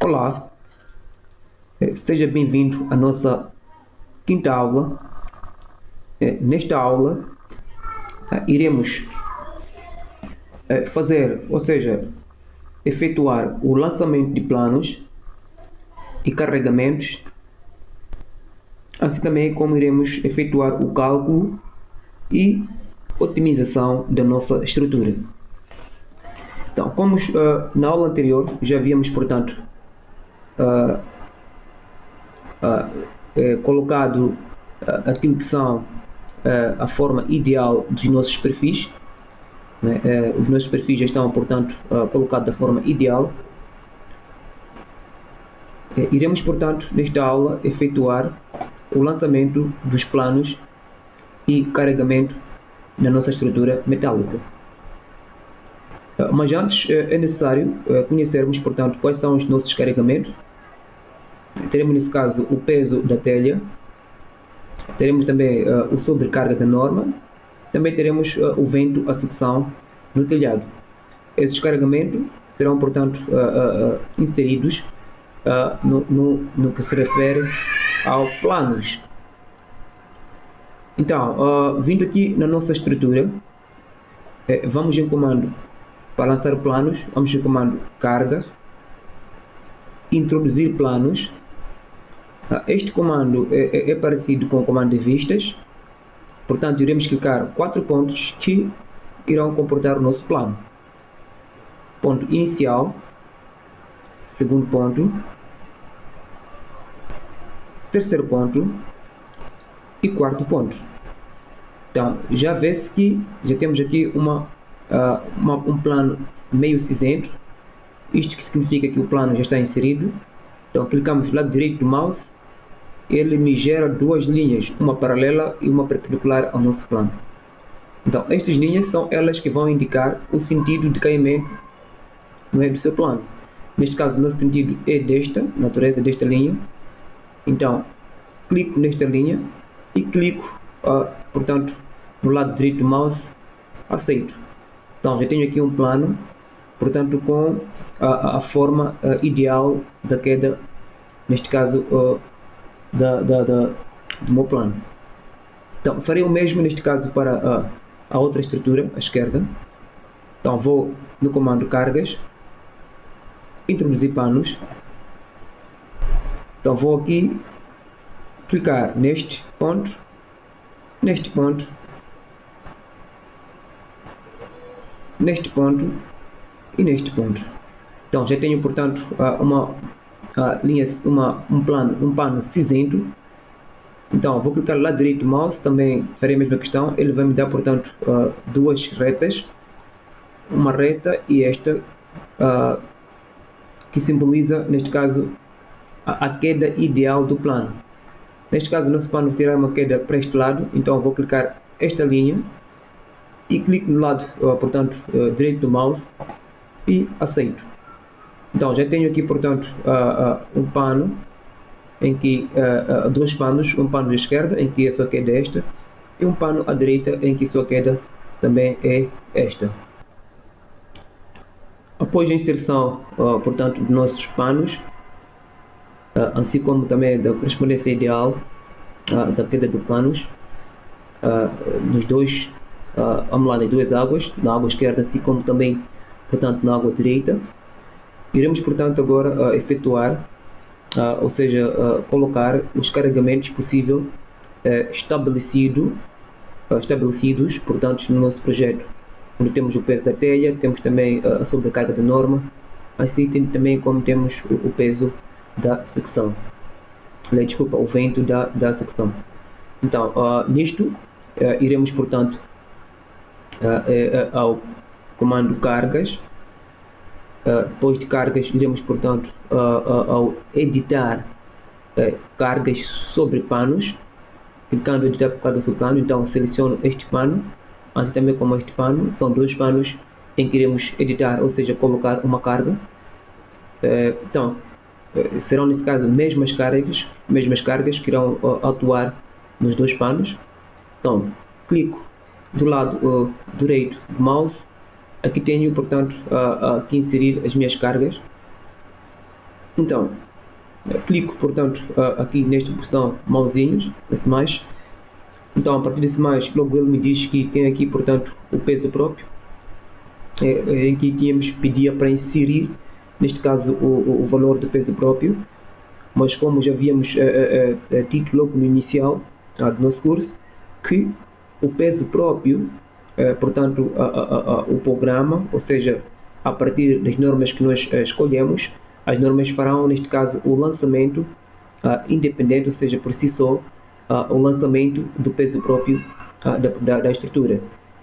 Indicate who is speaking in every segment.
Speaker 1: Olá, seja bem-vindo à nossa quinta aula. Nesta aula, iremos fazer, ou seja, efetuar o lançamento de planos e carregamentos, assim também como iremos efetuar o cálculo e otimização da nossa estrutura. Então, como na aula anterior já havíamos, portanto, colocado aquilo que são a forma ideal dos nossos perfis, né? Os nossos perfis já estão, portanto, colocados da forma ideal. Iremos, portanto, nesta aula, efetuar o lançamento dos planos e carregamento na nossa estrutura metálica. Mas antes é necessário conhecermos, portanto, quais são os nossos carregamentos. Teremos, nesse caso, o peso da telha, teremos também o sobrecarga da norma, também teremos o vento, a sucção no telhado. Esses carregamentos serão, portanto, inseridos no que se refere ao planos. Então, vindo aqui na nossa estrutura, vamos em comando para lançar planos, vamos em comando carga, introduzir planos. Este comando é parecido com o comando de vistas, portanto iremos clicar 4 pontos que irão comportar o nosso plano. Ponto inicial, segundo ponto, terceiro ponto e quarto ponto. Então já vê-se que já temos aqui um plano meio cinzento, isto que significa que o plano já está inserido. Então clicamos do lado direito do mouse, ele me gera duas linhas, uma paralela e uma perpendicular ao nosso plano. Então estas linhas são elas que vão indicar o sentido de caimento do seu plano. Neste caso o nosso sentido é desta, natureza desta linha. Então clico nesta linha e clico, portanto, no lado direito do mouse, aceito. Então já tenho aqui um plano, portanto, com a forma ideal da queda, neste caso do meu plano. Então farei o mesmo neste caso para a outra estrutura, à esquerda. Então vou no comando cargas, introduzir panos. Então vou aqui clicar neste ponto e neste ponto, Então já tenho, portanto, um pano cinzento. Então vou clicar lá direito do mouse, também farei a mesma questão. Ele vai me dar, portanto, duas retas, uma reta e esta que simboliza, neste caso, a queda ideal do plano. Neste caso, o nosso plano terá uma queda para este lado, então vou clicar esta linha e clico no lado, portanto, direito do mouse e aceito. Então já tenho aqui, portanto, um pano em que dois panos, um pano à esquerda em que a sua queda é esta e um pano à direita em que a sua queda também é esta. Após a inserção, portanto, dos nossos panos, assim como também da correspondência ideal da queda de panos, nos dois, vamos lá, nas duas águas, na água esquerda assim como também, portanto, na água direita, iremos, portanto, agora efetuar, ou seja, colocar os carregamentos possível estabelecidos, portanto, no nosso projeto, onde temos o peso da telha, temos também a sobrecarga da norma, assim também como temos o peso da secção, desculpa, o vento da secção. Então, nisto, iremos, portanto, ao comando cargas. Depois de cargas, iremos, portanto, ao editar cargas sobre panos, clicando em editar cargas sobre pano. Então seleciono este pano, assim também como este pano, são dois panos em que iremos editar, ou seja, colocar uma carga. Então serão, nesse caso, mesmas cargas que irão atuar nos dois panos. Então clico do lado direito do mouse, aqui tenho, portanto, que inserir as minhas cargas. Então, clico, portanto, aqui nesta opção mauzinhos, mais. Então, a partir desse mais, logo ele me diz que tem aqui, portanto, o peso próprio, em que tínhamos pedia para inserir, neste caso, o valor do peso próprio, mas como já havíamos dito logo no inicial do nosso curso, que o peso próprio, portanto, o programa, ou seja, a partir das normas que nós escolhemos, as normas farão, neste caso, o lançamento independente, ou seja, por si só, o lançamento do peso próprio da estrutura.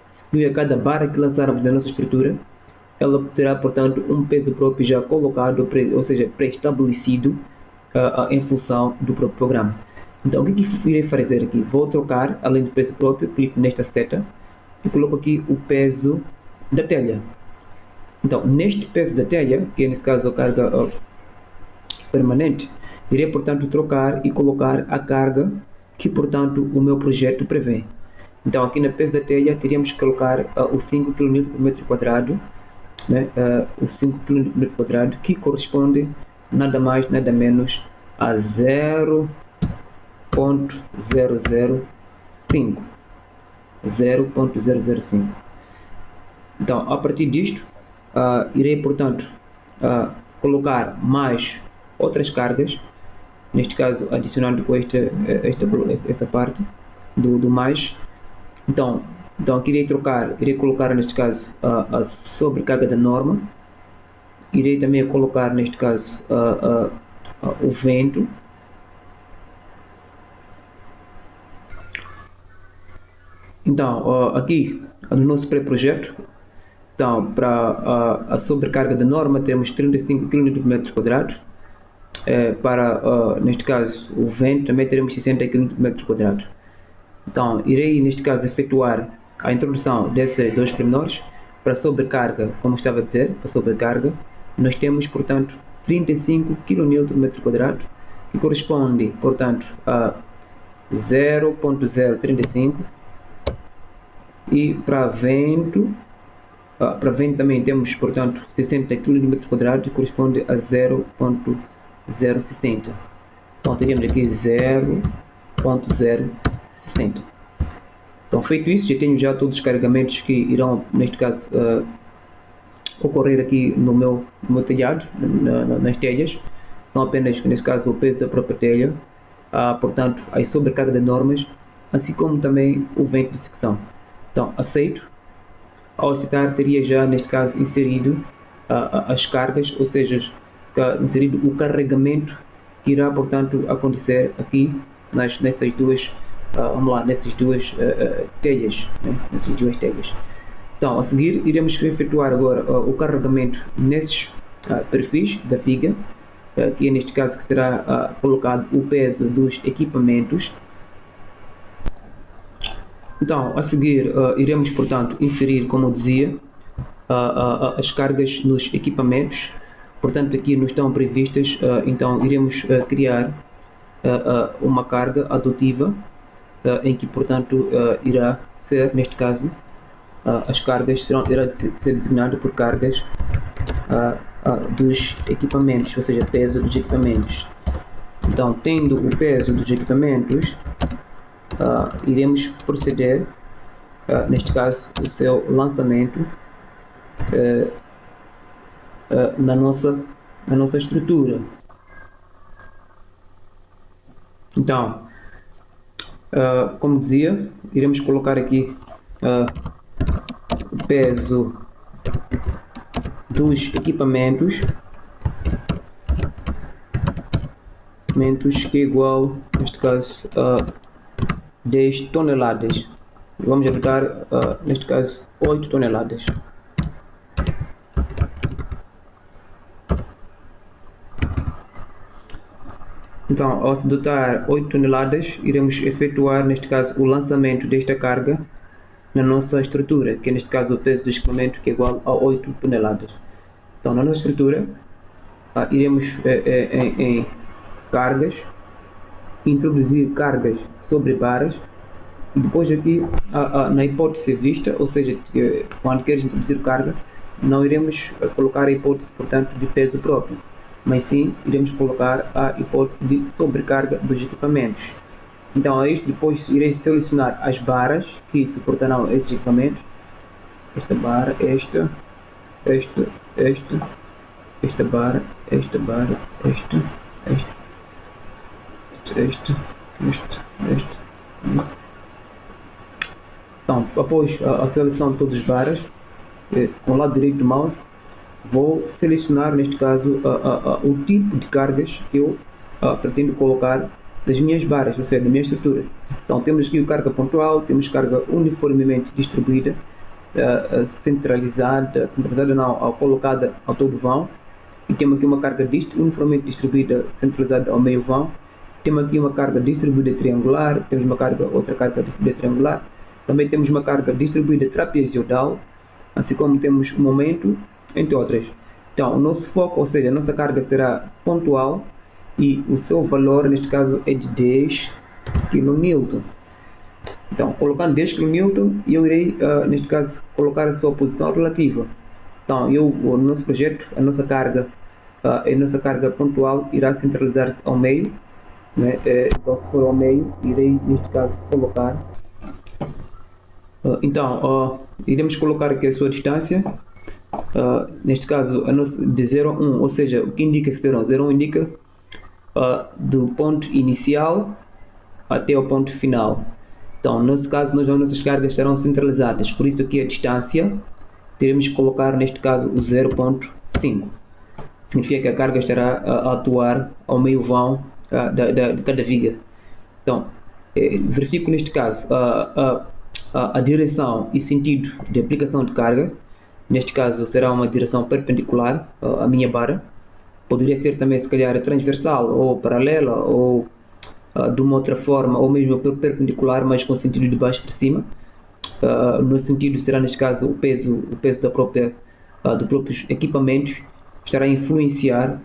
Speaker 1: Se a cada barra que lançarmos na nossa estrutura, ela terá, portanto, um peso próprio já colocado, ou seja, pré-estabelecido em função do próprio programa. Então, o que irei fazer aqui? Vou trocar, além do peso próprio, clico nesta seta e coloco aqui o peso da telha. Então, neste peso da telha, que é nesse caso a carga permanente, irei, portanto, trocar e colocar a carga que, portanto, o meu projeto prevê. Então, aqui na peso da telha, teríamos que colocar os 5 kN por metro quadrado, né? Os 5 kN por metro quadrado, que corresponde nada mais, nada menos a 0.005. 0.005. Então, a partir disto, irei, portanto, colocar mais outras cargas, neste caso adicionando com essa parte do mais. Então aqui irei colocar neste caso a sobrecarga da norma, irei também colocar neste caso o vento, então aqui no nosso pré-projeto, então para a sobrecarga da norma temos 35 kN por metro quadrado, para neste caso o vento também teremos 60 kN por metro quadrado. Então irei neste caso efetuar a introdução desses dois pormenores. Para sobrecarga, como estava a dizer, para sobrecarga nós temos, portanto, 35 kN por metro quadrado, que corresponde, portanto, a 0.035, e para vento também temos, portanto, 60 kN por metro quadrado, que corresponde a 0.060. Então teríamos aqui 0.060. Então, feito isso, já tenho todos os carregamentos que irão, neste caso, ocorrer aqui no meu telhado, nas telhas. São apenas, neste caso, o peso da própria telha, portanto, a sobrecarga de normas, assim como também o vento de secção. Então, aceito. Ao aceitar, teria já, neste caso, inserido as cargas, ou seja, inserido o carregamento que irá, portanto, acontecer aqui nessas duas nessas duas telhas, né? Nessas duas telhas. Então, a seguir, iremos efetuar agora o carregamento nesses perfis da viga, que é neste caso que será colocado o peso dos equipamentos. Então, a seguir, iremos, portanto, inserir, como eu dizia, as cargas nos equipamentos. Portanto, aqui não estão previstas, então iremos criar uma carga adotiva, em que, portanto, irá ser, neste caso, as cargas irá ser designado por cargas dos equipamentos, ou seja, peso dos equipamentos. Então, tendo o peso dos equipamentos, iremos proceder, neste caso, o seu lançamento na nossa estrutura. Então, como dizia, iremos colocar aqui o peso dos equipamentos, que é igual, neste caso, a 10 toneladas. Vamos aplicar, neste caso, 8 toneladas. Então, ao se dotar 8 toneladas, iremos efetuar, neste caso, o lançamento desta carga na nossa estrutura, que é, neste caso, o peso do equipamento, que é igual a 8 toneladas. Então, na nossa estrutura, iremos em cargas, introduzir cargas sobre barras, e depois aqui, na hipótese vista, ou seja, quando queres introduzir carga, não iremos colocar a hipótese, portanto, de peso próprio. mas sim iremos colocar a hipótese de sobrecarga dos equipamentos. Então, a isto depois irei selecionar as barras que suportarão esses equipamentos. Esta barra, esta barra, esta, Então, após a seleção de todas as barras, com o lado direito do mouse, vou selecionar, neste caso, o tipo de cargas que eu pretendo colocar das minhas barras, ou seja, da minha estrutura. Então, temos aqui o carga pontual, temos carga uniformemente distribuída, centralizada não, colocada ao todo vão, e temos aqui uma carga uniformemente distribuída, centralizada ao meio vão. Temos aqui uma carga distribuída triangular, temos outra carga distribuída triangular, também temos uma carga distribuída trapezoidal, assim como temos um momento, entre outras. Então, o nosso foco, ou seja, a nossa carga será pontual e o seu valor, neste caso, é de 10 kN. Então, colocando 10 kN, eu irei, neste caso, colocar a sua posição relativa. Então, no nosso projeto, a nossa carga pontual irá centralizar-se ao meio, né? Então, se for ao meio, irei, neste caso, colocar. Então, iremos colocar aqui a sua distância, neste caso, de 0 a 1, ou seja, o que indica 0 a 0 indica do ponto inicial até o ponto final. Então, nesse caso, nossas cargas estarão centralizadas, por isso aqui a distância, teremos que colocar, neste caso, o 0.5. Significa que a carga estará a atuar ao meio vão de cada viga. Então, verifico neste caso a direção e sentido de aplicação de carga. Neste caso será uma direção perpendicular à minha barra. Poderia ser também, se calhar, transversal ou paralela, ou de uma outra forma, ou mesmo perpendicular, mas com sentido de baixo para cima. No sentido será, neste caso, o peso dos próprios equipamentos estará a influenciar,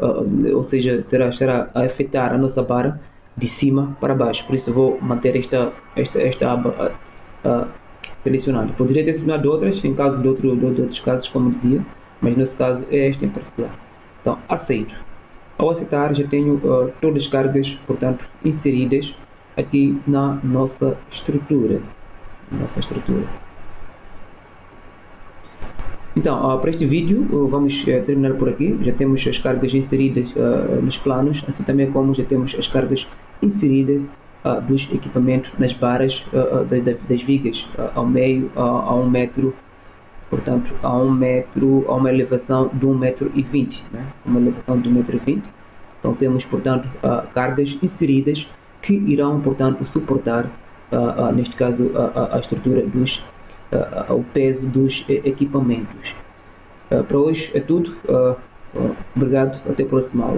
Speaker 1: ou seja, estará a afetar a nossa barra de cima para baixo. Por isso vou manter esta aba selecionada. Poderia ter selecionado outras, em caso de outros casos, como dizia, mas nesse caso é esta em particular. Então, aceito. Ao aceitar, já tenho todas as cargas, portanto, inseridas aqui na nossa estrutura. Então, para este vídeo, vamos terminar por aqui. Já temos as cargas inseridas nos planos, assim também como já temos as cargas inseridas dos equipamentos nas barras das vigas ao meio, a 1 metro, portanto, a 1 metro, a uma elevação de 1,20 m, né? Uma elevação de 1,20 m. Então, temos, portanto, cargas inseridas que irão, portanto, suportar, neste caso, a estrutura o peso dos equipamentos. Para hoje é tudo. Obrigado, até a próxima aula.